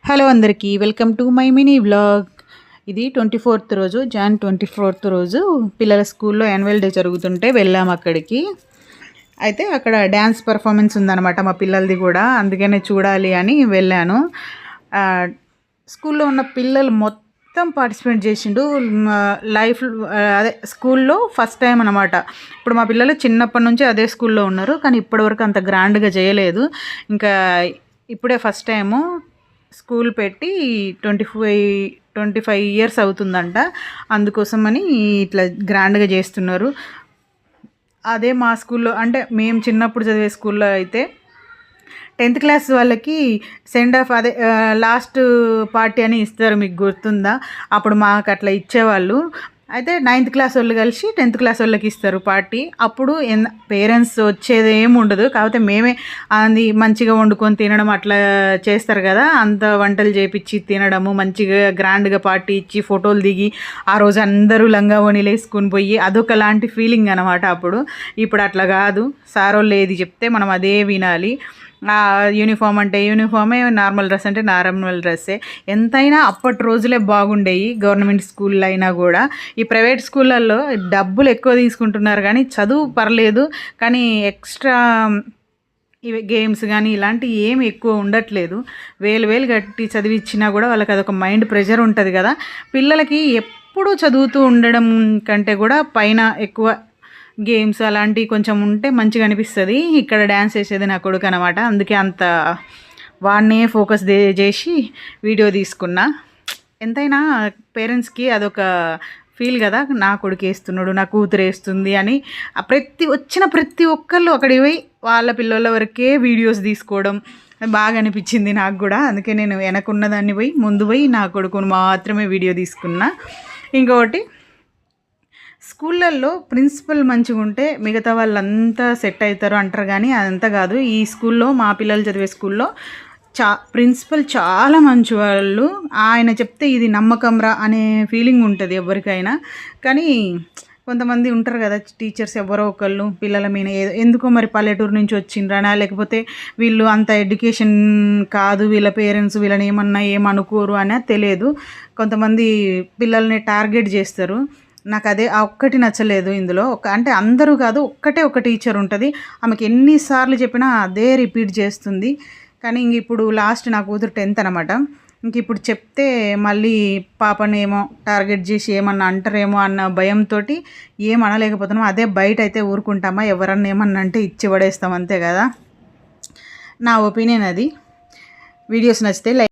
Hello అందరికీ welcome to my mini vlog. ఇది 24th రోజు, జాన్ 24th రోజు పిల్లల స్కూల్లో యాన్యువల్ డే జరుగుతుంటే వెళ్ళాము అక్కడికి. అయితే అక్కడ డ్యాన్స్ పర్ఫార్మెన్స్ ఉందన్నమాట మా పిల్లలది కూడా, అందుకనే చూడాలి అని వెళ్ళాను. స్కూల్లో ఉన్న పిల్లలు మొత్తం పార్టిసిపేట్ చేసిండు. లైఫ్ అదే స్కూల్లో ఫస్ట్ టైం అనమాట. ఇప్పుడు మా పిల్లలు చిన్నప్పటి నుంచి అదే స్కూల్లో ఉన్నారు, కానీ ఇప్పటివరకు అంత గ్రాండ్గా చేయలేదు. ఇంకా ఇప్పుడే ఫస్ట్ టైము స్కూల్ పెట్టి 25 ఇయర్స్ అవుతుందంట. అందుకోసమని ఇట్లా గ్రాండ్గా చేస్తున్నారు. అదే మా స్కూల్లో అంటే మేము చిన్నప్పుడు చదివే స్కూల్లో అయితే 10th క్లాస్ వాళ్ళకి సెండ్ ఆఫ్ అదే లాస్ట్ పార్టీ అని ఇస్తారు, మీకు గుర్తుందా? అప్పుడు మాకు అట్లా ఇచ్చేవాళ్ళు. అయితే 9th క్లాస్ వాళ్ళు కలిసి 10th క్లాస్ వాళ్ళకి ఇస్తారు పార్టీ. అప్పుడు పేరెంట్స్ వచ్చేది ఏమి ఉండదు, కాకపోతే మేమే అది మంచిగా వండుకొని తినడం అట్లా చేస్తారు కదా. అంత వంటలు చేపించి తినడము, మంచిగా గ్రాండ్గా పార్టీ ఇచ్చి ఫోటోలు దిగి ఆ రోజు అందరూ లంగా ఓణీలు వేసుకొని పోయి అదొకలాంటి ఫీలింగ్ అనమాట. ఇప్పుడు అట్లా కాదు. సార్ వాళ్ళు ఏది చెప్తే మనం అదే వినాలి. యూనిఫామ్ అంటే యూనిఫామే, నార్మల్ డ్రెస్ అంటే నార్మల్ డ్రెస్సే. ఎంతైనా అప్పటి రోజులే బాగుండేవి. గవర్నమెంట్ స్కూల్లో అయినా కూడా ఈ ప్రైవేట్ స్కూళ్ళల్లో డబ్బులు ఎక్కువ తీసుకుంటున్నారు, కానీ చదువు పర్లేదు, కానీ ఎక్స్ట్రా ఇవి గేమ్స్ కానీ ఇలాంటివి ఏమి ఎక్కువ ఉండట్లేదు. వేలు కట్టి చదివిచ్చినా కూడా వాళ్ళకి అదొక మైండ్ ప్రెషర్ ఉంటుంది కదా. పిల్లలకి ఎప్పుడూ చదువుతూ ఉండడం కంటే కూడా పైన ఎక్కువ గేమ్స్ అలాంటివి కొంచెం ఉంటే మంచిగా అనిపిస్తుంది. ఇక్కడ డ్యాన్స్ చేసేది నా కొడుకు అనమాట, అందుకే అంత వాడినే ఫోకస్ చేసి వీడియో తీసుకున్నా. ఎంతైనా పేరెంట్స్కి అదొక ఫీల్ కదా, నా కొడుకు వేస్తున్నాడు, నా కూతురు వేస్తుంది అని. ప్రతి ఒక్కళ్ళు అక్కడికి పోయి వాళ్ళ పిల్లల వరకే వీడియోస్ తీసుకోవడం బాగా అనిపించింది నాకు కూడా. అందుకే నేను వెనకున్నదాన్ని పోయి ముందు పోయి నా కొడుకును మాత్రమే వీడియో తీసుకున్నా. ఇంకొకటి, స్కూళ్ళల్లో ప్రిన్సిపల్ మంచిగా ఉంటే మిగతా వాళ్ళంతా సెట్ అవుతారు అంటారు, కానీ అదంతా కాదు. ఈ స్కూల్లో, మా పిల్లలు చదివే స్కూల్లో ప్రిన్సిపల్ చాలా మంచి వాళ్ళు. ఆయన చెప్తే ఇది నమ్మకంరా అనే ఫీలింగ్ ఉంటుంది ఎవరికైనా. కానీ కొంతమంది ఉంటారు కదా టీచర్స్, ఎవరో ఒకళ్ళు పిల్లల మీద ఎందుకో మరి పల్లెటూరు నుంచి వచ్చిండ్రనా, లేకపోతే వీళ్ళు అంత ఎడ్యుకేషన్ కాదు, వీళ్ళ పేరెంట్స్ వీళ్ళని ఏమనుకోరు అని తెలియదు. కొంతమంది పిల్లల్ని టార్గెట్ చేస్తారు. నాకు అదే ఆ ఒక్కటి నచ్చలేదు ఇందులో. అంటే అందరూ కాదు, ఒక టీచర్ ఉంటుంది, ఆమెకి ఎన్నిసార్లు చెప్పినా అదే రిపీట్ చేస్తుంది. కానీ ఇప్పుడు లాస్ట్ నా కూతురు 10th అనమాట. ఇప్పుడు చెప్తే మళ్ళీ పాపని ఏమో టార్గెట్ చేసి ఏమన్నా అంటారేమో అన్న భయంతో ఏమనలేకపోతున్నాం. అదే బయట అయితే ఊరుకుంటామా, ఎవరన్నా ఏమన్నా అంటే ఇచ్చి పడేస్తాం, అంతే కదా. నా ఒపీనియన్ అది. వీడియోస్ నచ్చితే లైక్